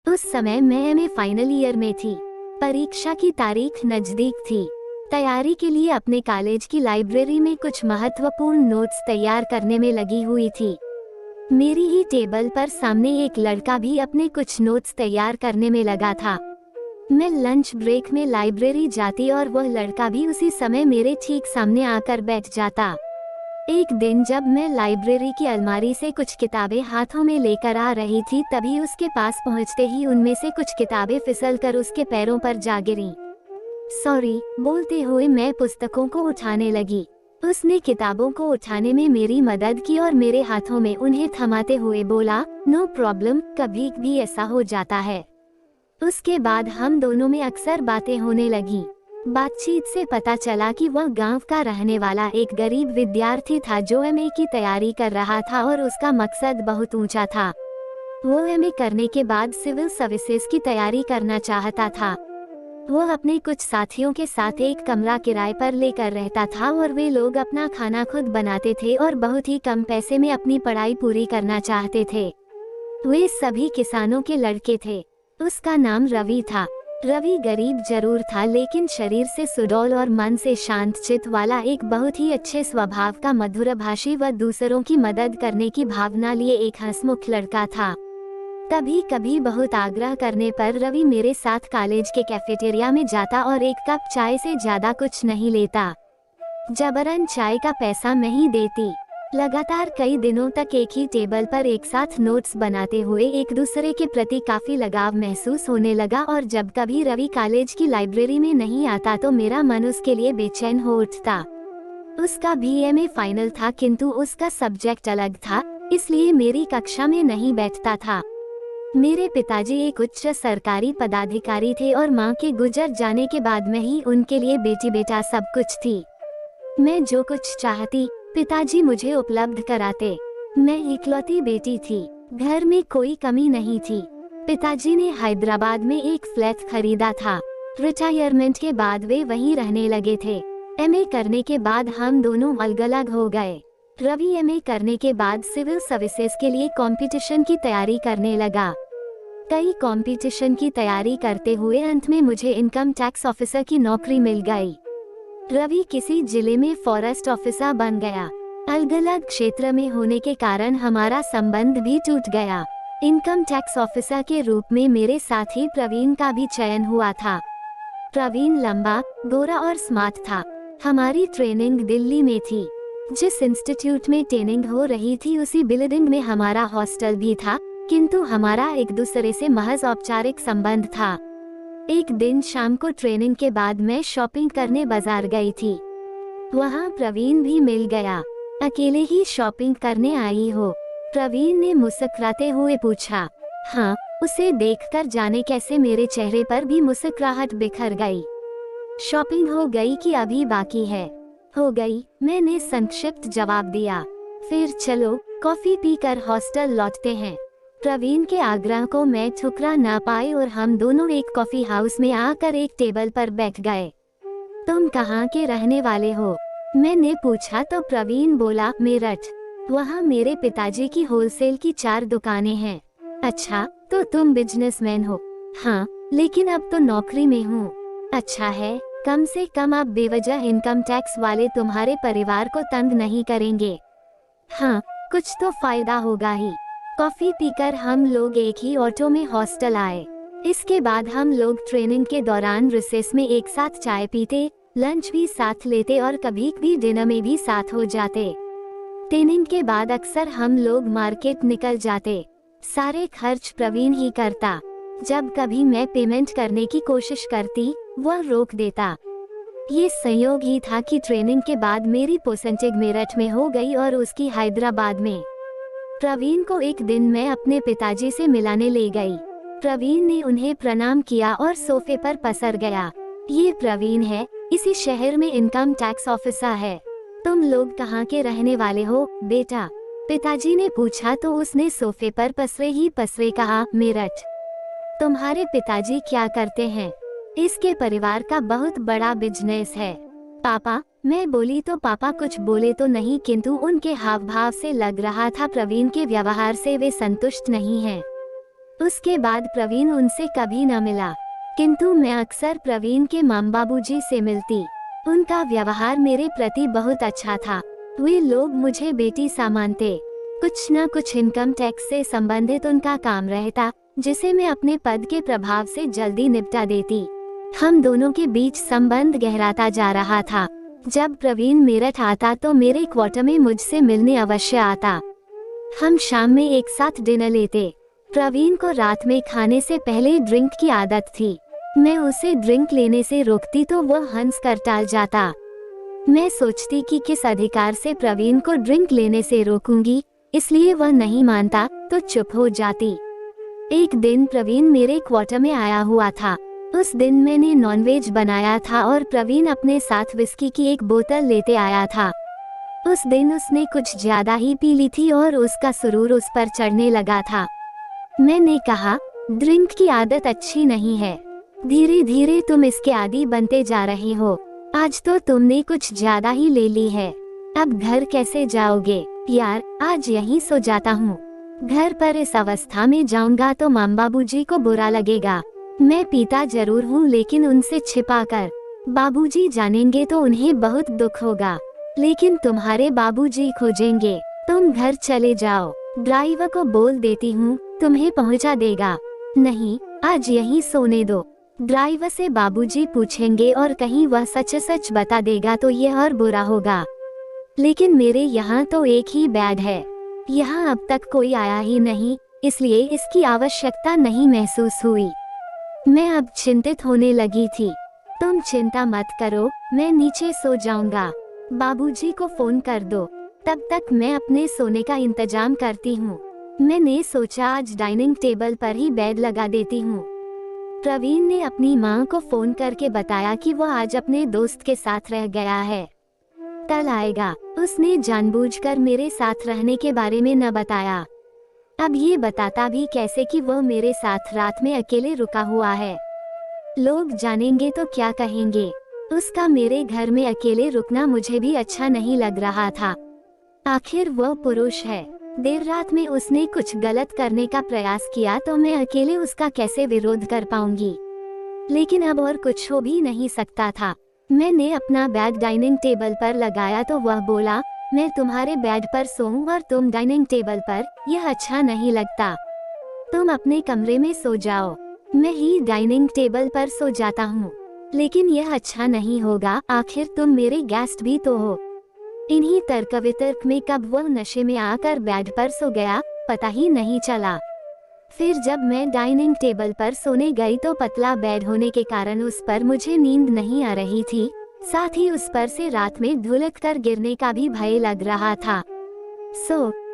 उस समय मैं एमए फाइनल ईयर में थी। परीक्षा की तारीख नजदीक थी। तैयारी के लिए अपने कॉलेज की लाइब्रेरी में कुछ महत्वपूर्ण नोट्स तैयार करने में लगी हुई थी। मेरी ही टेबल पर सामने एक लड़का भी अपने कुछ नोट्स तैयार करने में लगा था। मैं लंच ब्रेक में लाइब्रेरी जाती और वह लड़का भी उसी समय मेरे ठीक सामने आकर बैठ जाता। एक दिन जब मैं लाइब्रेरी की अलमारी से कुछ किताबें हाथों में लेकर आ रही थी, तभी उसके पास पहुंचते ही उनमें से कुछ किताबें फिसलकर उसके पैरों पर जा गिरीं। सॉरी बोलते हुए मैं पुस्तकों को उठाने लगी। उसने किताबों को उठाने में मेरी मदद की और मेरे हाथों में उन्हें थमाते हुए बोला, नो प्रॉब्लम, कभी भी ऐसा हो जाता है। उसके बाद हम दोनों में अक्सर बातें होने लगी। बातचीत से पता चला कि वह गांव का रहने वाला एक गरीब विद्यार्थी था जो एमए की तैयारी कर रहा था और उसका मकसद बहुत ऊंचा था। वो एमए करने के बाद सिविल सर्विसेज की तैयारी करना चाहता था। वह अपने कुछ साथियों के साथ एक कमरा किराए पर लेकर रहता था और वे लोग अपना खाना खुद बनाते थे और बहुत ही कम पैसे में अपनी पढ़ाई पूरी करना चाहते थे। वे सभी किसानों के लड़के थे। उसका नाम रवि था। रवि गरीब जरूर था, लेकिन शरीर से सुडौल और मन से शांत चित्त वाला एक बहुत ही अच्छे स्वभाव का मधुरभाषी व दूसरों की मदद करने की भावना लिए एक हंसमुख लड़का था। कभी कभी बहुत आग्रह करने पर रवि मेरे साथ कॉलेज के कैफेटेरिया में जाता और एक कप चाय से ज्यादा कुछ नहीं लेता। जबरन चाय का पैसा मैं ही देती। लगातार कई दिनों तक एक ही टेबल पर एक साथ नोट्स बनाते हुए एक दूसरे के प्रति काफी लगाव महसूस होने लगा और जब कभी रवि कॉलेज की लाइब्रेरी में नहीं आता तो मेरा मन उसके लिए बेचैन हो उठता। उसका भी एमए फाइनल था, किंतु उसका सब्जेक्ट अलग था, इसलिए मेरी कक्षा में नहीं बैठता था। मेरे पिताजी एक उच्च सरकारी पदाधिकारी थे और माँ के गुजर जाने के बाद मैं ही उनके लिए बेटी बेटा सब कुछ थी। मैं जो कुछ चाहती पिताजी मुझे उपलब्ध कराते। मैं इकलौती बेटी थी। घर में कोई कमी नहीं थी। पिताजी ने हैदराबाद में एक फ्लैट खरीदा था। रिटायरमेंट के बाद वे वहीं रहने लगे थे। एमए करने के बाद हम दोनों अलग अलग हो गए। रवि एमए करने के बाद सिविल सर्विसेज के लिए कंपटीशन की तैयारी करने लगा। कई कंपटीशन की तैयारी करते हुए अंत में मुझे इनकम टैक्स ऑफिसर की नौकरी मिल गई। रवि किसी जिले में फॉरेस्ट ऑफिसर बन गया। अलग अलग क्षेत्र में होने के कारण हमारा संबंध भी टूट गया। इनकम टैक्स ऑफिसर के रूप में मेरे साथी प्रवीण का भी चयन हुआ था। प्रवीण लंबा, गोरा और स्मार्ट था। हमारी ट्रेनिंग दिल्ली में थी। जिस इंस्टीट्यूट में ट्रेनिंग हो रही थी उसी बिल्डिंग में हमारा हॉस्टल भी था, किंतु हमारा एक दूसरे से महज औपचारिक संबंध था। एक दिन शाम को ट्रेनिंग के बाद मैं शॉपिंग करने बाजार गई थी। वहाँ प्रवीण भी मिल गया। अकेले ही शॉपिंग करने आई हो? प्रवीण ने मुस्कुराते हुए पूछा। हाँ, उसे देखकर जाने कैसे मेरे चेहरे पर भी मुस्कुराहट बिखर गई। शॉपिंग हो गई कि अभी बाकी है? हो गई, मैंने संक्षिप्त जवाब दिया। फिर चलो कॉफी पीकर हॉस्टल लौटते हैं। प्रवीण के आग्रह को मैं ठुकरा ना पाई और हम दोनों एक कॉफी हाउस में आकर एक टेबल पर बैठ गए। तुम कहाँ के रहने वाले हो? मैंने पूछा तो प्रवीण बोला, मेरठ। वहाँ मेरे पिताजी की होलसेल की 4 दुकानें हैं। अच्छा, तो तुम बिजनेसमैन हो? हाँ, लेकिन अब तो नौकरी में हूँ। अच्छा है, कम से कम अब बेवजह इनकम टैक्स वाले तुम्हारे परिवार को तंग नहीं करेंगे। हाँ, कुछ तो फायदा होगा ही। कॉफी पीकर हम लोग एक ही ऑटो में हॉस्टल आए। इसके बाद हम लोग ट्रेनिंग के दौरान रिसेस में एक साथ चाय पीते, लंच भी साथ लेते और कभी कभी डिनर में भी साथ हो जाते। ट्रेनिंग के बाद अक्सर हम लोग मार्केट निकल जाते। सारे खर्च प्रवीण ही करता। जब कभी मैं पेमेंट करने की कोशिश करती, वह रोक देता। ये संयोग ही था कि ट्रेनिंग के बाद मेरी पोस्टिंग मेरठ में हो गई और उसकी हैदराबाद में। प्रवीण को एक दिन मैं अपने पिताजी से मिलाने ले गई। प्रवीण ने उन्हें प्रणाम किया और सोफे पर पसर गया। ये प्रवीण है, इसी शहर में इनकम टैक्स ऑफिसर है। तुम लोग कहाँ के रहने वाले हो बेटा? पिताजी ने पूछा तो उसने सोफे पर पसरे ही पसरे कहा, मेरठ। तुम्हारे पिताजी क्या करते हैं? इसके परिवार का बहुत बड़ा बिजनेस है। पापा, मैं बोली तो पापा कुछ बोले तो नहीं, किंतु उनके हाव भाव से लग रहा था प्रवीण के व्यवहार से वे संतुष्ट नहीं हैं। उसके बाद प्रवीण उनसे कभी न मिला, किंतु मैं अक्सर प्रवीण के माँ बाबूजी से मिलती। उनका व्यवहार मेरे प्रति बहुत अच्छा था। वे लोग मुझे बेटी सा मानते। कुछ न कुछ इनकम टैक्स से संबंधित उनका काम रहता, जिसे मैं अपने पद के प्रभाव से जल्दी निपटा देती। हम दोनों के बीच संबंध गहराता जा रहा था। जब प्रवीण मेरठ आता तो मेरे क्वार्टर में मुझसे मिलने अवश्य आता। हम शाम में एक साथ डिनर लेते। प्रवीण को रात में खाने से पहले ड्रिंक की आदत थी। मैं उसे ड्रिंक लेने से रोकती तो वह हंस कर टाल जाता। मैं सोचती कि किस अधिकार से प्रवीण को ड्रिंक लेने से रोकूंगी, इसलिए वह नहीं मानता तो चुप हो जाती। एक दिन प्रवीण मेरे क्वार्टर में आया हुआ था। उस दिन मैंने नॉनवेज बनाया था और प्रवीण अपने साथ विस्की की एक बोतल लेते आया था। उस दिन उसने कुछ ज्यादा ही पी ली थी और उसका सुरूर उस पर चढ़ने लगा था। मैंने कहा, ड्रिंक की आदत अच्छी नहीं है, धीरे धीरे तुम इसके आदी बनते जा रहे हो। आज तो तुमने कुछ ज्यादा ही ले ली है। अब घर कैसे जाओगे? यार, आज यहीं सो जाता हूँ। घर पर इस अवस्था में जाऊंगा तो माँ बाबूजी को बुरा लगेगा। मैं पीता जरूर हूँ, लेकिन उनसे छिपाकर। बाबूजी जानेंगे तो उन्हें बहुत दुख होगा, लेकिन तुम्हारे बाबूजी खोजेंगे। तुम घर चले जाओ, ड्राइवर को बोल देती हूँ, तुम्हें पहुँचा देगा। नहीं, आज यहीं सोने दो। ड्राइवर से बाबूजी पूछेंगे और कहीं वह सच सच बता देगा तो यह और बुरा होगा। लेकिन मेरे यहाँ तो एक ही बेड है। यहाँ अब तक कोई आया ही नहीं, इसलिए इसकी आवश्यकता नहीं महसूस हुई। मैं अब चिंतित होने लगी थी। तुम चिंता मत करो, मैं नीचे सो जाऊंगा। बाबूजी को फोन कर दो, तब तक मैं अपने सोने का इंतजाम करती हूँ। मैंने सोचा आज डाइनिंग टेबल पर ही बेड लगा देती हूँ। प्रवीण ने अपनी माँ को फोन करके बताया कि वह आज अपने दोस्त के साथ रह गया है, कल आएगा। उसने जानबूझकर मेरे साथ रहने के बारे में न बताया। अब ये बताता भी कैसे कि वह मेरे साथ रात में अकेले रुका हुआ है। लोग जानेंगे तो क्या कहेंगे? उसका मेरे घर में अकेले रुकना मुझे भी अच्छा नहीं लग रहा था। आखिर वह पुरुष है। देर रात में उसने कुछ गलत करने का प्रयास किया तो मैं अकेले उसका कैसे विरोध कर पाऊंगी? लेकिन अब और कुछ हो भी नहीं सकता था। मैंने अपना बैग डाइनिंग टेबल पर लगाया तो वह बोला, मैं तुम्हारे बेड पर सोऊं और तुम डाइनिंग टेबल पर, यह अच्छा नहीं लगता। तुम अपने कमरे में सो जाओ, मैं ही डाइनिंग टेबल पर सो जाता हूँ। लेकिन यह अच्छा नहीं होगा, आखिर तुम मेरे गेस्ट भी तो हो। इन्हीं तर्क वितर्क में कब वह नशे में आकर बेड पर सो गया, पता ही नहीं चला। फिर जब मैं डाइनिंग टेबल पर सोने गई तो पतला बेड होने के कारण उस पर मुझे नींद नहीं आ रही थी, साथ ही उस पर से रात में ढुलक कर गिरने का भी भय लग रहा था।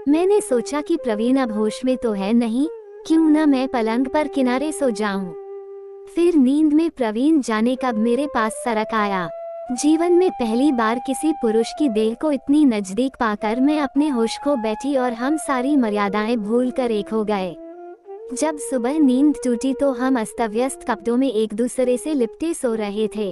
मैंने सोचा कि प्रवीण अब होश में तो है नहीं, क्यों न मैं पलंग पर किनारे सो जाऊं। फिर नींद में प्रवीण जाने कब मेरे पास सरक आया। जीवन में पहली बार किसी पुरुष की देह को इतनी नजदीक पाकर मैं अपने होश खो बैठी और हम सारी मर्यादाएं भूलकर एक हो गए। जब सुबह नींद टूटी तो हम अस्तव्यस्त कपड़ों में एक दूसरे से लिपटे सो रहे थे।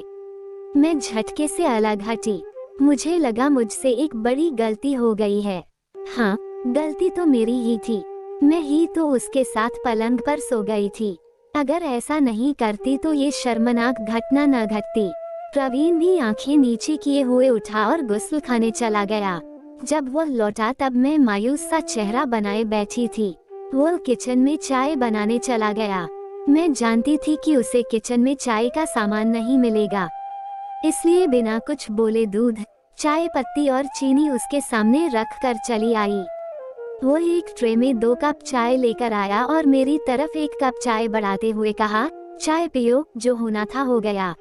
मैं झटके से अलग हटी। मुझे लगा मुझसे एक बड़ी गलती हो गई है। हाँ, गलती तो मेरी ही थी। मैं ही तो उसके साथ पलंग पर सो गई थी। अगर ऐसा नहीं करती तो ये शर्मनाक घटना न घटती। प्रवीण भी आंखें नीचे किए हुए उठा और गुस्ल खाने चला गया। जब वह लौटा तब मैं मायूस सा चेहरा बनाए बैठी थी। वो किचन में चाय बनाने चला गया। मैं जानती थी कि उसे किचन में चाय का सामान नहीं मिलेगा, इसलिए बिना कुछ बोले दूध, चाय पत्ती और चीनी उसके सामने रख कर चली आई। वो एक ट्रे में 2 कप चाय लेकर आया और मेरी तरफ 1 कप चाय बढ़ाते हुए कहा, चाय पियो, जो होना था हो गया।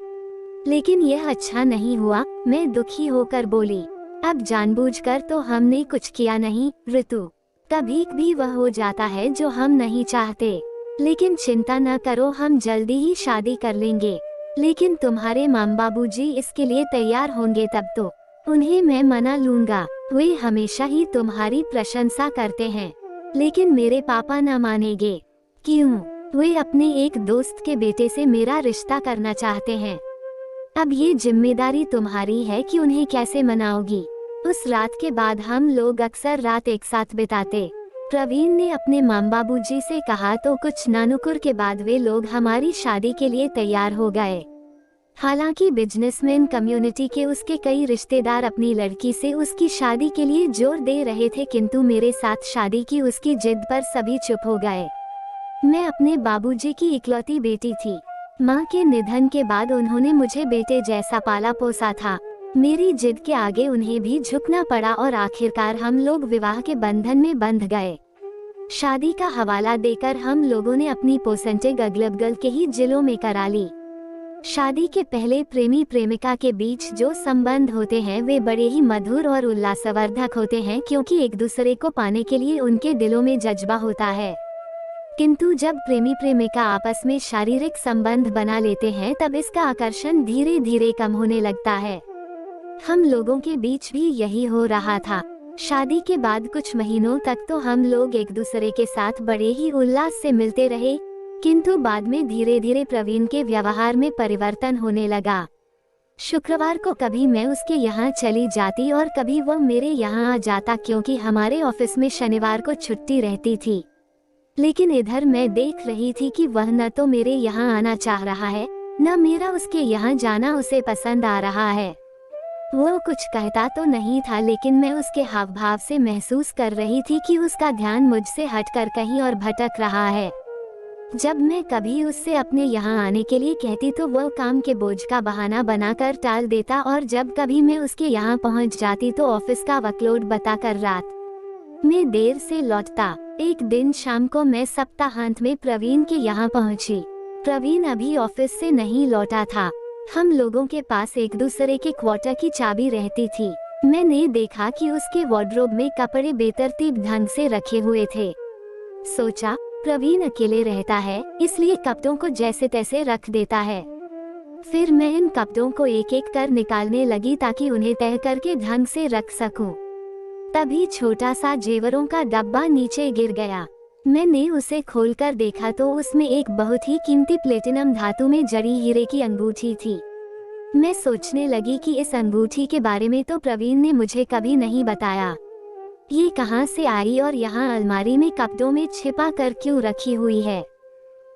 लेकिन यह अच्छा नहीं हुआ। मैं दुखी होकर बोली, अब जानबूझकर तो हमने कुछ किया नहीं ऋतु। कभी भी वह हो जाता है जो हम नहीं चाहते। लेकिन चिंता न करो, हम जल्दी ही शादी कर लेंगे। लेकिन तुम्हारे माँ बाबूजी इसके लिए तैयार होंगे तब तो उन्हें मैं मना लूंगा। वे हमेशा ही तुम्हारी प्रशंसा करते हैं। लेकिन मेरे पापा न मानेंगे। क्यों? वे अपने एक दोस्त के बेटे से मेरा रिश्ता करना चाहते हैं। अब ये जिम्मेदारी तुम्हारी है कि उन्हें कैसे मनाओगी। उस रात के बाद हम लोग अक्सर रात एक साथ बिताते। प्रवीण ने अपने माँ बाबूजी से कहा तो कुछ नानुकुर के बाद वे लोग हमारी शादी के लिए तैयार हो गए। हालांकि बिजनेसमैन कम्युनिटी के उसके कई रिश्तेदार अपनी लड़की से उसकी शादी के लिए जोर दे रहे थे, किंतु मेरे साथ शादी की उसकी जिद पर सभी चुप हो गए। मैं अपने बाबूजी की इकलौती बेटी थी। माँ के निधन के बाद उन्होंने मुझे बेटे जैसा पाला पोसा था। मेरी जिद के आगे उन्हें भी झुकना पड़ा और आखिरकार हम लोग विवाह के बंधन में बंध गए। शादी का हवाला देकर हम लोगों ने अपनी पोसंटे गगलबगल के ही जिलों में करा ली। शादी के पहले प्रेमी प्रेमिका के बीच जो संबंध होते हैं वे बड़े ही मधुर और उल्लासवर्धक होते हैं, क्योंकि एक दूसरे को पाने के लिए उनके दिलों में जज्बा होता है। किंतु जब प्रेमी प्रेमिका आपस में शारीरिक संबंध बना लेते हैं तब इसका आकर्षण धीरे धीरे कम होने लगता है। हम लोगों के बीच भी यही हो रहा था। शादी के बाद कुछ महीनों तक तो हम लोग एक दूसरे के साथ बड़े ही उल्लास से मिलते रहे, किंतु बाद में धीरे धीरे प्रवीण के व्यवहार में परिवर्तन होने लगा। शुक्रवार को कभी मैं उसके यहाँ चली जाती और कभी वह मेरे यहाँ आ जाता, क्योंकि हमारे ऑफिस में शनिवार को छुट्टी रहती थी। लेकिन इधर मैं देख रही थी कि वह न तो मेरे यहाँ आना चाह रहा है, न मेरा उसके यहाँ जाना उसे पसंद आ रहा है। वो कुछ कहता तो नहीं था, लेकिन मैं उसके हाव भाव से महसूस कर रही थी कि उसका ध्यान मुझसे हटकर कहीं और भटक रहा है। जब मैं कभी उससे अपने यहाँ आने के लिए कहती तो वह काम के बोझ का बहाना बनाकर टाल देता, और जब कभी मैं उसके यहाँ पहुँच जाती तो ऑफिस का वर्कलोड बताकर रात में देर से लौटता। एक दिन शाम को मैं सप्ताहांत में प्रवीण के यहाँ पहुँची। प्रवीण अभी ऑफिस से नहीं लौटा था। हम लोगों के पास एक दूसरे के क्वार्टर की चाबी रहती थी। मैंने देखा कि उसके वार्डरोब में कपड़े बेतरतीब ढंग से रखे हुए थे। सोचा प्रवीण अकेले रहता है, इसलिए कपड़ों को जैसे तैसे रख देता है। फिर मैं इन कपड़ों को एक एक कर निकालने लगी ताकि उन्हें तह करके ढंग से रख सकूं। तभी छोटा सा जेवरों का डब्बा नीचे गिर गया। मैंने उसे खोलकर देखा तो उसमें एक बहुत ही कीमती प्लेटिनम धातु में जड़ी हीरे की अंगूठी थी। मैं सोचने लगी कि इस अंगूठी के बारे में तो प्रवीण ने मुझे कभी नहीं बताया। ये कहाँ से आई और यहाँ अलमारी में कपड़ों में छिपा कर क्यों रखी हुई है।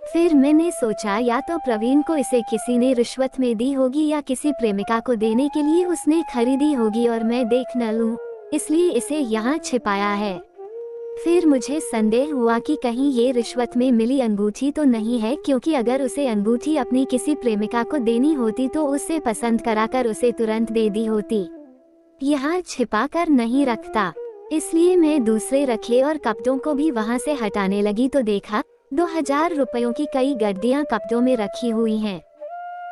फिर मैंने सोचा या तो प्रवीण को इसे किसी ने रिश्वत में दी होगी या किसी प्रेमिका को देने के लिए उसने खरीदी होगी और मैं देख न लूं, इसलिए इसे यहाँ छिपाया है। फिर मुझे संदेह हुआ कि कहीं ये रिश्वत में मिली अंगूठी तो नहीं है, क्योंकि अगर उसे अंगूठी अपनी किसी प्रेमिका को देनी होती तो उसे पसंद कराकर उसे तुरंत दे दी होती। यहाँ छिपा कर नहीं रखता। इसलिए मैं दूसरे रखे और कपड़ों को भी वहाँ से हटाने लगी तो देखा 2000 रुपयों की कई गड्डियाँ कपड़ों में रखी हुई हैं।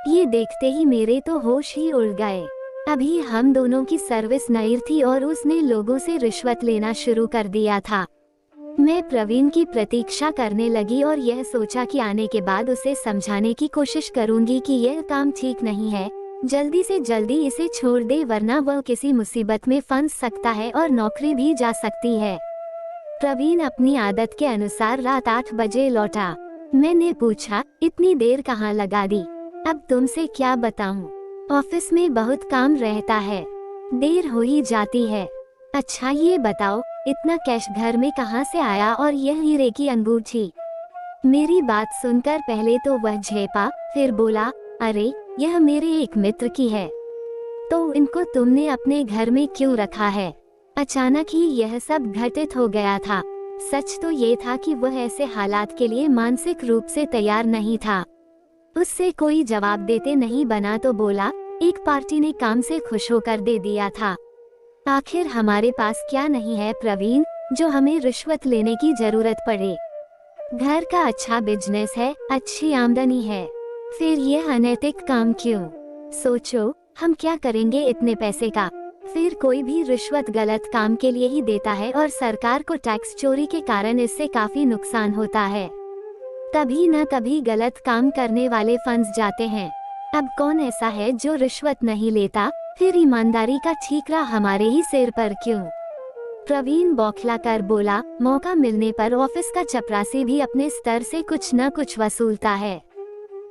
ये देखते ही मेरे तो होश ही उड़ गए। अभी हम दोनों की सर्विस नई थी और उसने लोगों से रिश्वत लेना शुरू कर दिया था। मैं प्रवीण की प्रतीक्षा करने लगी और यह सोचा कि आने के बाद उसे समझाने की कोशिश करूंगी कि यह काम ठीक नहीं है, जल्दी से जल्दी इसे छोड़ दे, वरना वह किसी मुसीबत में फंस सकता है और नौकरी भी जा सकती है। प्रवीण अपनी आदत के अनुसार रात 8 बजे लौटा। मैंने पूछा, इतनी देर कहाँ लगा दी? अब तुमसे क्या बताऊं, ऑफिस में बहुत काम रहता है, देर हो ही जाती है। अच्छा ये बताओ, इतना कैश घर में कहाँ से आया और यह हीरे की अंगूठी? मेरी बात सुनकर पहले तो वह झेपा, फिर बोला, अरे यह मेरे एक मित्र की है। तो इनको तुमने अपने घर में क्यों रखा है? अचानक ही यह सब घटित हो गया था। सच तो ये था कि वह ऐसे हालात के लिए मानसिक रूप से तैयार नहीं था। उससे कोई जवाब देते नहीं बना तो बोला, एक पार्टी ने काम से खुश होकर दे दिया था। आखिर हमारे पास क्या नहीं है प्रवीण, जो हमें रिश्वत लेने की जरूरत पड़े? घर का अच्छा बिजनेस है, अच्छी आमदनी है, फिर यह अनैतिक काम क्यों? सोचो हम क्या करेंगे इतने पैसे का? फिर कोई भी रिश्वत गलत काम के लिए ही देता है और सरकार को टैक्स चोरी के कारण इससे काफी नुकसान होता है। कभी न कभी गलत काम करने वाले फंस जाते हैं। अब कौन ऐसा है जो रिश्वत नहीं लेता? फिर ईमानदारी का ठीकरा हमारे ही सिर पर क्यों? प्रवीण बौखला कर बोला, मौका मिलने पर ऑफिस का चपरासी भी अपने स्तर से कुछ न कुछ वसूलता है।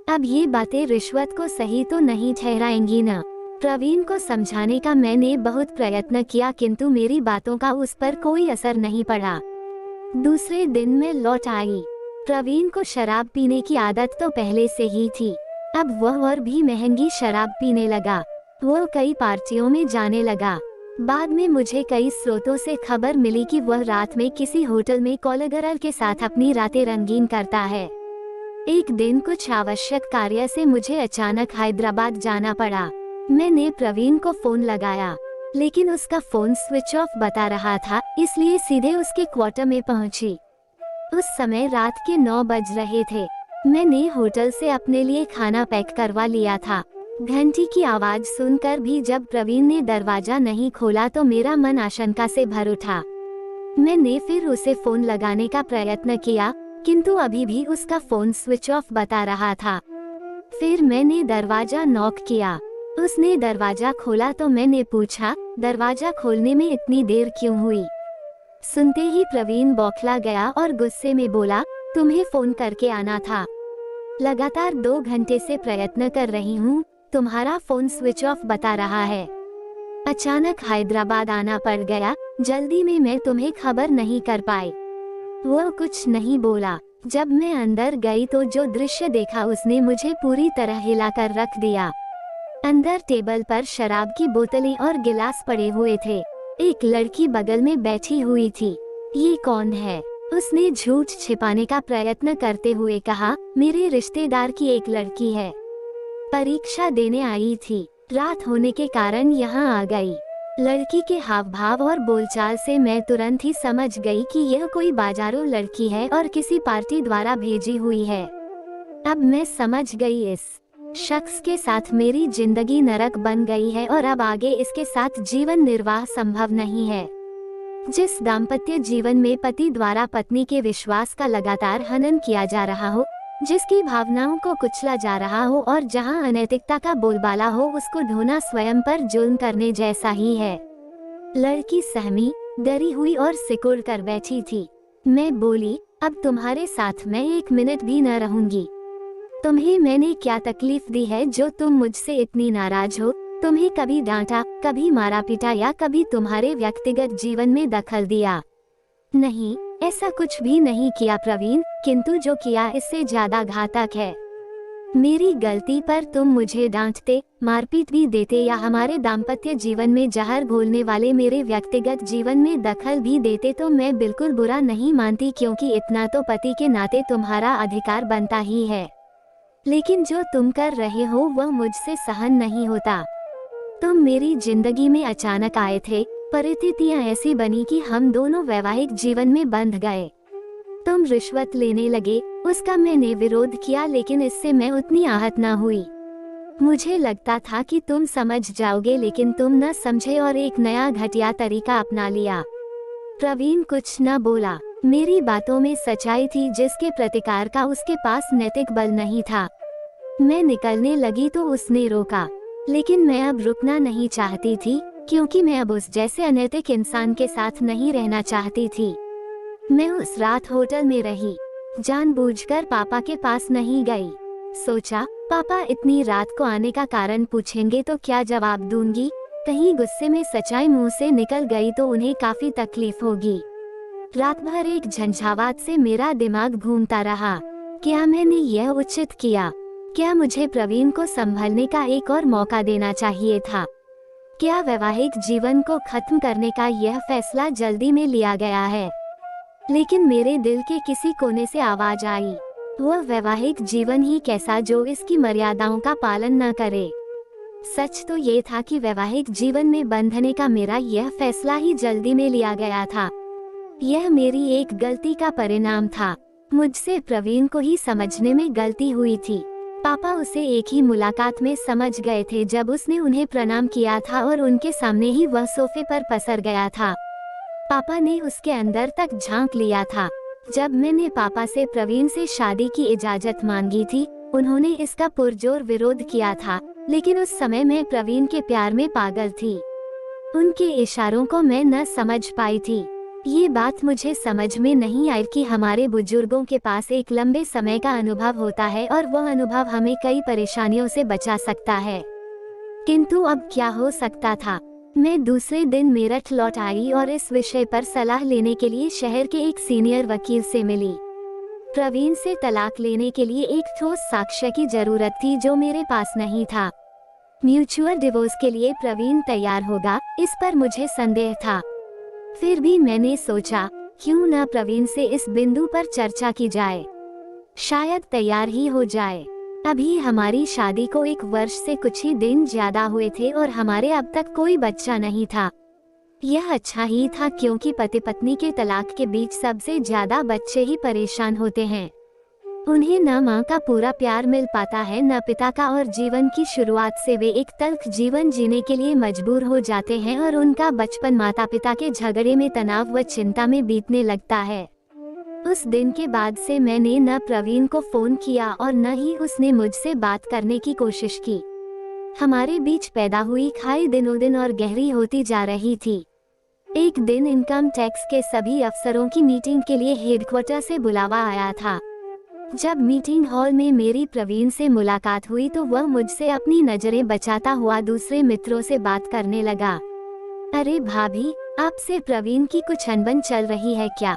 अब ये बातें रिश्वत को सही तो नहीं ठहराएंगी न? प्रवीण को समझाने का मैंने बहुत प्रयत्न किया, किंतु मेरी बातों का उस पर कोई असर नहीं पड़ा। दूसरे दिन मैं लौट आई। प्रवीण को शराब पीने की आदत तो पहले से ही थी। अब वह और भी महंगी शराब पीने लगा। वो कई पार्टियों में जाने लगा। बाद में मुझे कई स्रोतों से खबर मिली कि वह रात में किसी होटल में कॉलर के साथ अपनी रातें रंगीन करता है। एक दिन कुछ आवश्यक कार्य से मुझे अचानक हैदराबाद जाना पड़ा। मैंने प्रवीण को फोन लगाया, लेकिन उसका फोन स्विच ऑफ बता रहा था, इसलिए सीधे उसके क्वार्टर में पहुंची। उस समय रात के 9 बज रहे थे। मैंने होटल से अपने लिए खाना पैक करवा लिया था। घंटी की आवाज सुनकर भी जब प्रवीण ने दरवाजा नहीं खोला तो मेरा मन आशंका से भर उठा। मैंने फिर उसे फोन लगाने का प्रयत्न किया, किंतु अभी भी उसका फोन स्विच ऑफ बता रहा था। फिर मैंने दरवाजा नॉक किया। उसने दरवाजा खोला तो मैंने पूछा, दरवाजा खोलने में इतनी देर क्यों हुई? सुनते ही प्रवीण बौखला गया और गुस्से में बोला, तुम्हें फोन करके आना था। लगातार 2 घंटे से प्रयत्न कर रही हूँ, तुम्हारा फोन स्विच ऑफ बता रहा है। अचानक हैदराबाद आना पड़ गया, जल्दी में मैं तुम्हें खबर नहीं कर पाई। वो कुछ नहीं बोला। जब मैं अंदर गई तो जो दृश्य देखा उसने मुझे पूरी तरह हिलाकर रख दिया। अंदर टेबल पर शराब की बोतलें और गिलास पड़े हुए थे। एक लड़की बगल में बैठी हुई थी। ये कौन है? उसने झूठ छिपाने का प्रयत्न करते हुए कहा, मेरे रिश्तेदार की एक लड़की है। परीक्षा देने आई थी। रात होने के कारण यहाँ आ गई। लड़की के हाव भाव और बोलचाल से मैं तुरंत ही समझ गई कि यह कोई बाजारू लड़की है और किसी पार्टी द्वारा भेजी हुई है। अब मैं समझ गई, इस शख्स के साथ मेरी जिंदगी नरक बन गई है और अब आगे इसके साथ जीवन निर्वाह संभव नहीं है। जिस दाम्पत्य जीवन में पति द्वारा पत्नी के विश्वास का लगातार हनन किया जा रहा हो, जिसकी भावनाओं को कुचला जा रहा हो और जहां अनैतिकता का बोलबाला हो, उसको ढोना स्वयं पर जुल्म करने जैसा ही है। लड़की सहमी, डरी हुई और सिकुड़ कर बैठी थी। मैं बोली, अब तुम्हारे साथ मैं 1 मिनट भी न रहूंगी। तुम्हें मैंने क्या तकलीफ दी है जो तुम मुझसे इतनी नाराज हो? तुम्हें कभी डांटा, कभी मारा पीटा या कभी तुम्हारे व्यक्तिगत जीवन में दखल दिया? नहीं, ऐसा कुछ भी नहीं किया प्रवीण, किंतु जो किया इससे ज्यादा घातक है। मेरी गलती पर तुम मुझे डांटते, मारपीट भी देते या हमारे दाम्पत्य जीवन में जहर घोलने वाले मेरे व्यक्तिगत जीवन में दखल भी देते तो मैं बिल्कुल बुरा नहीं मानती, क्योंकि इतना तो पति के नाते तुम्हारा अधिकार बनता ही है। लेकिन जो तुम कर रहे हो वह मुझसे सहन नहीं होता। तुम मेरी जिंदगी में अचानक आए थे, परिस्थितियां ऐसी बनी कि हम दोनों वैवाहिक जीवन में बंध गए। तुम रिश्वत लेने लगे, उसका मैंने विरोध किया, लेकिन इससे मैं उतनी आहत न हुई। मुझे लगता था कि तुम समझ जाओगे, लेकिन तुम न समझे और एक नया घटिया तरीका अपना लिया। प्रवीण कुछ न बोला। मेरी बातों में सच्चाई थी जिसके प्रतिकार का उसके पास नैतिक बल नहीं था। मैं निकलने लगी तो उसने रोका, लेकिन मैं अब रुकना नहीं चाहती थी, क्योंकि मैं अब उस जैसे अनैतिक इंसान के साथ नहीं रहना चाहती थी। मैं उस रात होटल में रही, जानबूझकर पापा के पास नहीं गई। सोचा, पापा इतनी रात को आने का कारण पूछेंगे तो क्या जवाब दूंगी? कहीं गुस्से में सच्चाई मुंह से निकल गई तो उन्हें काफी तकलीफ होगी। रात भर एक झंझावात से मेरा दिमाग घूमता रहा। क्या मैंने यह उचित किया? क्या मुझे प्रवीण को संभलने का एक और मौका देना चाहिए था? क्या वैवाहिक जीवन को खत्म करने का यह फैसला जल्दी में लिया गया है? लेकिन मेरे दिल के किसी कोने से आवाज आई, वह वैवाहिक जीवन ही कैसा जो इसकी मर्यादाओं का पालन न करे। सच तो ये था कि वैवाहिक जीवन में बंधने का मेरा यह फैसला ही जल्दी में लिया गया था। यह मेरी एक गलती का परिणाम था। मुझसे प्रवीण को ही समझने में गलती हुई थी। पापा उसे एक ही मुलाकात में समझ गए थे जब उसने उन्हें प्रणाम किया था और उनके सामने ही वह सोफे पर पसर गया था। पापा ने उसके अंदर तक झांक लिया था। जब मैंने पापा से प्रवीण से शादी की इजाजत मांगी थी, उन्होंने इसका पुरजोर विरोध किया था, लेकिन उस समय मैं प्रवीण के प्यार में पागल थी। उनके इशारों को मैं न समझ पाई थी। ये बात मुझे समझ में नहीं आई कि हमारे बुजुर्गों के पास एक लंबे समय का अनुभव होता है और वह अनुभव हमें कई परेशानियों से बचा सकता है। किंतु अब क्या हो सकता था? मैं दूसरे दिन मेरठ लौट आई और इस विषय पर सलाह लेने के लिए शहर के एक सीनियर वकील से मिली। प्रवीण से तलाक लेने के लिए एक ठोस साक्ष्य की जरूरत थी जो मेरे पास नहीं था। म्यूचुअल डिवोर्स के लिए प्रवीण तैयार होगा, इस पर मुझे संदेह था। फिर भी मैंने सोचा, क्यों न प्रवीण से इस बिंदु पर चर्चा की जाए, शायद तैयार ही हो जाए। अभी हमारी शादी को 1 वर्ष से कुछ ही दिन ज्यादा हुए थे और हमारे अब तक कोई बच्चा नहीं था। यह अच्छा ही था क्योंकि पति पत्नी के तलाक के बीच सबसे ज्यादा बच्चे ही परेशान होते हैं। उन्हें न माँ का पूरा प्यार मिल पाता है न पिता का, और जीवन की शुरुआत से वे एक तल्ख जीवन जीने के लिए मजबूर हो जाते हैं और उनका बचपन माता पिता के झगड़े में, तनाव व चिंता में बीतने लगता है। उस दिन के बाद से मैंने न प्रवीण को फोन किया और न ही उसने मुझसे बात करने की कोशिश की। हमारे बीच पैदा हुई खाई दिनों दिन और गहरी होती जा रही थी। एक दिन इनकम टैक्स के सभी अफसरों की मीटिंग के लिए हेडक्वार्टर से बुलावा आया था। जब मीटिंग हॉल में मेरी प्रवीण से मुलाकात हुई तो वह मुझसे अपनी नजरें बचाता हुआ दूसरे मित्रों से बात करने लगा। अरे भाभी, आपसे प्रवीण की कुछ अनबन चल रही है क्या?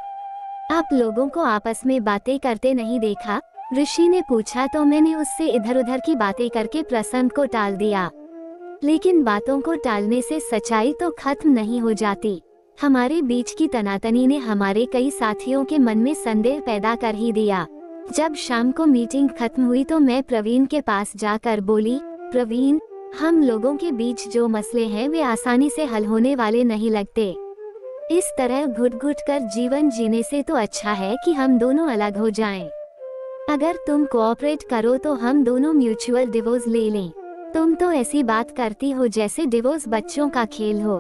आप लोगों को आपस में बातें करते नहीं देखा? ऋषि ने पूछा तो मैंने उससे इधर उधर की बातें करके प्रसंग को टाल दिया। लेकिन बातों को टालने से सच्चाई तो खत्म नहीं हो जाती। हमारे बीच की तनातनी ने हमारे कई साथियों के मन में संदेह पैदा कर ही दिया। जब शाम को मीटिंग खत्म हुई तो मैं प्रवीण के पास जाकर बोली, प्रवीण, हम लोगों के बीच जो मसले हैं वे आसानी से हल होने वाले नहीं लगते। इस तरह घुट घुट कर जीवन जीने से तो अच्छा है कि हम दोनों अलग हो जाएं। अगर तुम कोऑपरेट करो तो हम दोनों म्यूचुअल डिवोर्स ले लें। तुम तो ऐसी बात करती हो जैसे डिवोर्स बच्चों का खेल हो।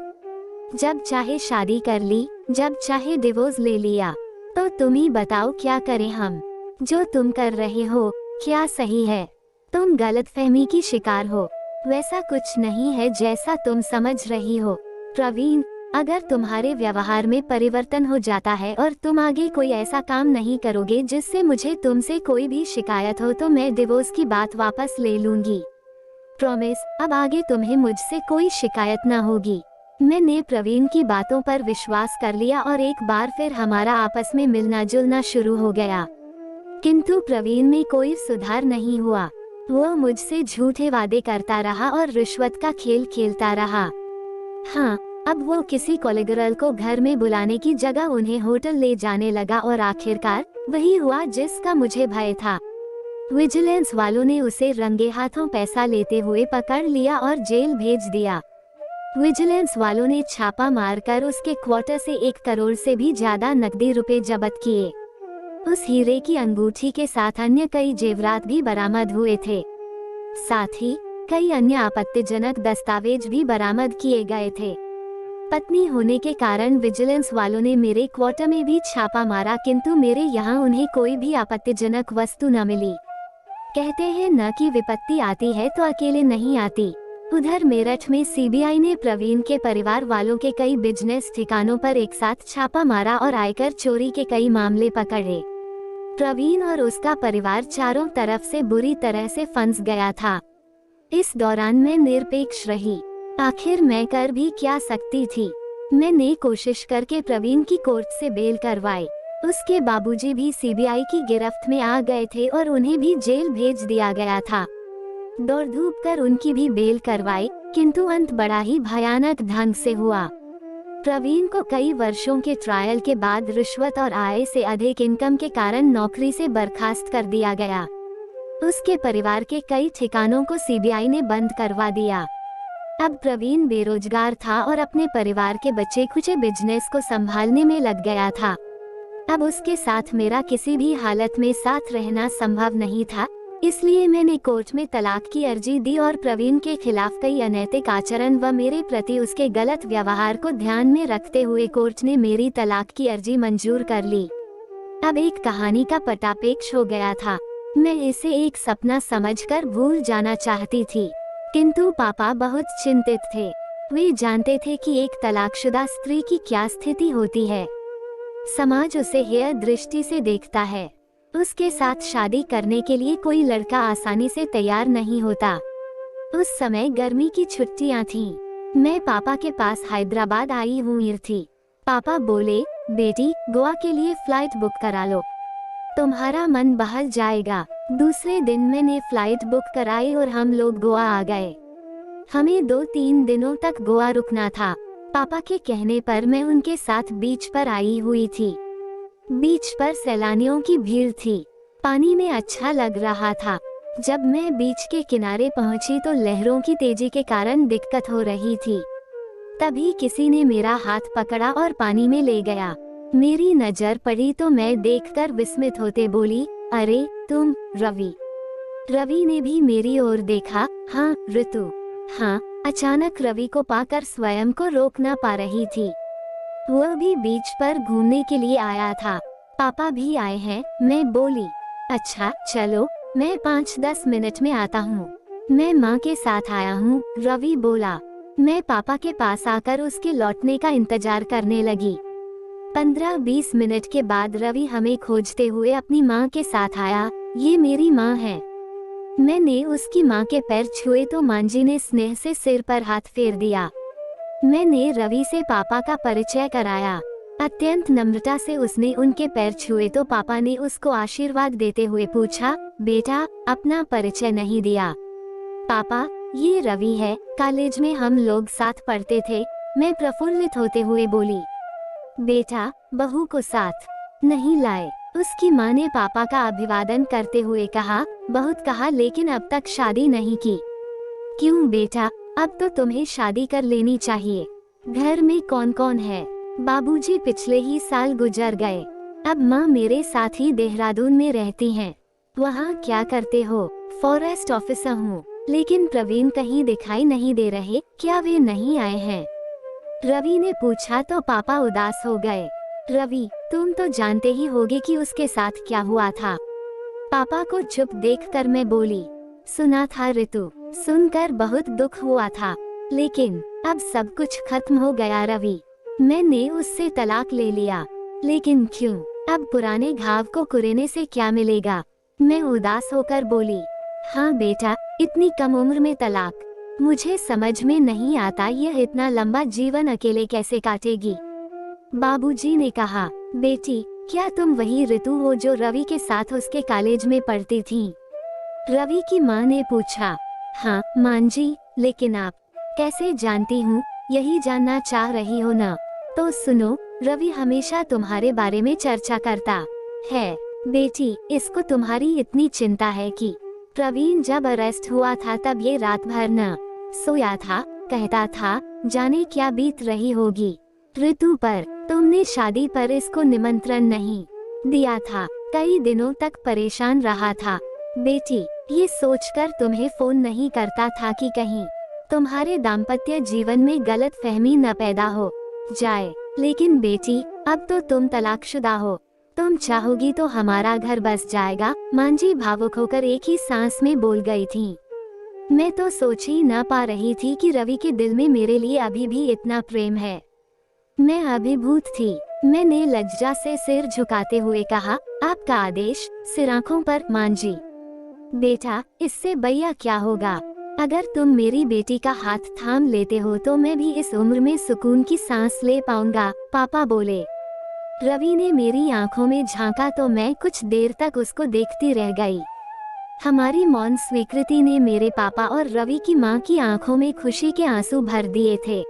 जब चाहे शादी कर ली, जब चाहे डिवोर्स ले लिया। तो तुम ही बताओ क्या करें हम? जो तुम कर रहे हो क्या सही है? तुम गलतफहमी की शिकार हो। वैसा कुछ नहीं है जैसा तुम समझ रही हो। प्रवीण, अगर तुम्हारे व्यवहार में परिवर्तन हो जाता है और तुम आगे कोई ऐसा काम नहीं करोगे जिससे मुझे तुमसे कोई भी शिकायत हो तो मैं डिवोर्स की बात वापस ले लूंगी। प्रॉमिस, अब आगे तुम्हें मुझसे कोई शिकायत न होगी। मैंने प्रवीण की बातों पर विश्वास कर लिया और एक बार फिर हमारा आपस में मिलना जुलना शुरू हो गया। किंतु प्रवीण में कोई सुधार नहीं हुआ। वो मुझसे झूठे वादे करता रहा और रिश्वत का खेल खेलता रहा। हाँ, अब वो किसी कोलेगर्ल को घर में बुलाने की जगह उन्हें होटल ले जाने लगा और आखिरकार वही हुआ जिसका मुझे भय था। विजिलेंस वालों ने उसे रंगे हाथों पैसा लेते हुए पकड़ लिया और जेल भेज दिया। विजिलेंस वालों ने छापा मारकर उसके क्वार्टर से 1 करोड़ से भी ज्यादा नकदी रुपए जब्त किए। उस हीरे की अंगूठी के साथ अन्य कई जेवरात भी बरामद हुए थे। साथ ही कई अन्य आपत्तिजनक दस्तावेज भी बरामद किए गए थे। पत्नी होने के कारण विजिलेंस वालों ने मेरे क्वार्टर में भी छापा मारा, किंतु मेरे यहाँ उन्हें कोई भी आपत्तिजनक वस्तु न मिली। कहते हैं न कि विपत्ति आती है तो अकेले नहीं आती। उधर मेरठ में सीबीआई ने प्रवीण के परिवार वालों के कई बिजनेस ठिकानों पर एक साथ छापा मारा और आयकर चोरी के कई मामले पकड़े। प्रवीण और उसका परिवार चारों तरफ से बुरी तरह से फंस गया था। इस दौरान मैं निरपेक्ष रही। आखिर मैं कर भी क्या सकती थी? मैंने कोशिश करके प्रवीण की कोर्ट से बेल करवाई। उसके बाबूजी भी सीबीआई की गिरफ्त में आ गए थे और उन्हें भी जेल भेज दिया गया था। दौड़ धूप कर उनकी भी बेल करवाई, किंतु अंत बड़ा ही भयानक ढंग से हुआ। प्रवीण को कई वर्षों के ट्रायल के बाद रिश्वत और आय से अधिक इनकम के कारण नौकरी से बर्खास्त कर दिया गया। उसके परिवार के कई ठिकानों को सीबीआई ने बंद करवा दिया। अब प्रवीण बेरोजगार था और अपने परिवार के बच्चे खुचे बिजनेस को संभालने में लग गया था। अब उसके साथ मेरा किसी भी हालत में साथ रहना संभव नहीं था, इसलिए मैंने कोर्ट में तलाक की अर्जी दी और प्रवीण के खिलाफ कई अनैतिक आचरण व मेरे प्रति उसके गलत व्यवहार को ध्यान में रखते हुए कोर्ट ने मेरी तलाक की अर्जी मंजूर कर ली। अब एक कहानी का पटापेक्ष हो गया था। मैं इसे एक सपना समझकर भूल जाना चाहती थी, किंतु पापा बहुत चिंतित थे। वे जानते थे कि एक तलाकशुदा स्त्री की क्या स्थिति होती है। समाज उसे हेय दृष्टि से देखता है। उसके साथ शादी करने के लिए कोई लड़का आसानी से तैयार नहीं होता। उस समय गर्मी की छुट्टियां थीं। मैं पापा के पास हैदराबाद आई हुई थी। पापा बोले, बेटी गोवा के लिए फ्लाइट बुक करा लो, तुम्हारा मन बहल जाएगा। दूसरे दिन मैंने फ्लाइट बुक कराई और हम लोग गोवा आ गए। हमें 2-3 दिनों तक गोवा रुकना था। पापा के कहने पर मैं उनके साथ बीच पर आई हुई थी। बीच पर सैलानियों की भीड़ थी। पानी में अच्छा लग रहा था। जब मैं बीच के किनारे पहुंची तो लहरों की तेजी के कारण दिक्कत हो रही थी। तभी किसी ने मेरा हाथ पकड़ा और पानी में ले गया। मेरी नजर पड़ी तो मैं देखकर विस्मित होते बोली, अरे तुम रवि। रवि ने भी मेरी ओर देखा। हाँ ऋतु। हाँ। अचानक रवि को पाकर स्वयं को रोक ना पा रही थी। वह भी बीच पर घूमने के लिए आया था। पापा भी आए हैं, मैं बोली। अच्छा चलो, मैं 5-10 मिनट में आता हूँ। मैं माँ के साथ आया हूँ, रवि बोला। मैं पापा के पास आकर उसके लौटने का इंतजार करने लगी। 15-20 मिनट के बाद रवि हमें खोजते हुए अपनी माँ के साथ आया। ये मेरी माँ है। मैंने उसकी माँ के पैर छुए तो माँ जी ने स्नेह से सिर पर हाथ फेर दिया। मैंने रवि से पापा का परिचय कराया। अत्यंत नम्रता से उसने उनके पैर छुए तो पापा ने उसको आशीर्वाद देते हुए पूछा, बेटा अपना परिचय नहीं दिया। पापा, ये रवि है, कॉलेज में हम लोग साथ पढ़ते थे। मैं प्रफुल्लित होते हुए बोली। बेटा बहू को साथ नहीं लाए? उसकी माँ ने पापा का अभिवादन करते हुए कहा, बहुत कहा लेकिन अब तक शादी नहीं की। क्यों बेटा, अब तो तुम्हें शादी कर लेनी चाहिए। घर में कौन कौन है? बाबूजी पिछले ही साल गुजर गए। अब माँ मेरे साथ ही देहरादून में रहती हैं। वहाँ क्या करते हो? फॉरेस्ट ऑफिसर हूँ। लेकिन प्रवीण कहीं दिखाई नहीं दे रहे, क्या वे नहीं आए हैं? रवि ने पूछा तो पापा उदास हो गए। रवि, तुम तो जानते ही होगे कि उसके साथ क्या हुआ था। पापा को चुप देखकर मैं बोली, सुना था ऋतु, सुनकर बहुत दुख हुआ था, लेकिन अब सब कुछ खत्म हो गया रवि। मैंने उससे तलाक ले लिया। लेकिन क्यों? अब पुराने घाव को कुरेने से क्या मिलेगा? मैं उदास होकर बोली, हाँ बेटा, इतनी कम उम्र में तलाक, मुझे समझ में नहीं आता यह इतना लंबा जीवन अकेले कैसे काटेगी। बाबूजी ने कहा, बेटी क्या तुम वही ऋतु हो जो रवि के साथ उसके कॉलेज में पढ़ती थी? रवि की माँ ने पूछा। हाँ माँ जी, लेकिन आप कैसे जानती हूँ, यही जानना चाह रही हो ना? तो सुनो, रवि हमेशा तुम्हारे बारे में चर्चा करता है। बेटी, इसको तुम्हारी इतनी चिंता है कि प्रवीण जब अरेस्ट हुआ था तब ये रात भर न सोया था। कहता था जाने क्या बीत रही होगी ऋतु पर। तुमने शादी पर इसको निमंत्रण नहीं दिया था। कई दिनों तक परेशान रहा था। बेटी, ये सोचकर तुम्हें फोन नहीं करता था कि कहीं तुम्हारे दाम्पत्य जीवन में गलत फहमी न पैदा हो जाए। लेकिन बेटी, अब तो तुम तलाकशुदा हो। तुम चाहोगी तो हमारा घर बस जाएगा। माँ जी भावुक होकर एक ही सांस में बोल गई थी। मैं तो सोच ही न पा रही थी कि रवि के दिल में मेरे लिए अभी भी इतना प्रेम है। मैं अभिभूत थी। मैंने लज्जा से सिर झुकाते हुए कहा, आपका आदेश। सिर आंखों पर। माँ जी। बेटा, इससे भैया क्या होगा? अगर तुम मेरी बेटी का हाथ थाम लेते हो तो मैं भी इस उम्र में सुकून की सांस ले पाऊंगा, पापा बोले। रवि ने मेरी आंखों में झांका तो मैं कुछ देर तक उसको देखती रह गई। हमारी मौन स्वीकृति ने मेरे पापा और रवि की माँ की आंखों में खुशी के आंसू भर दिए थे।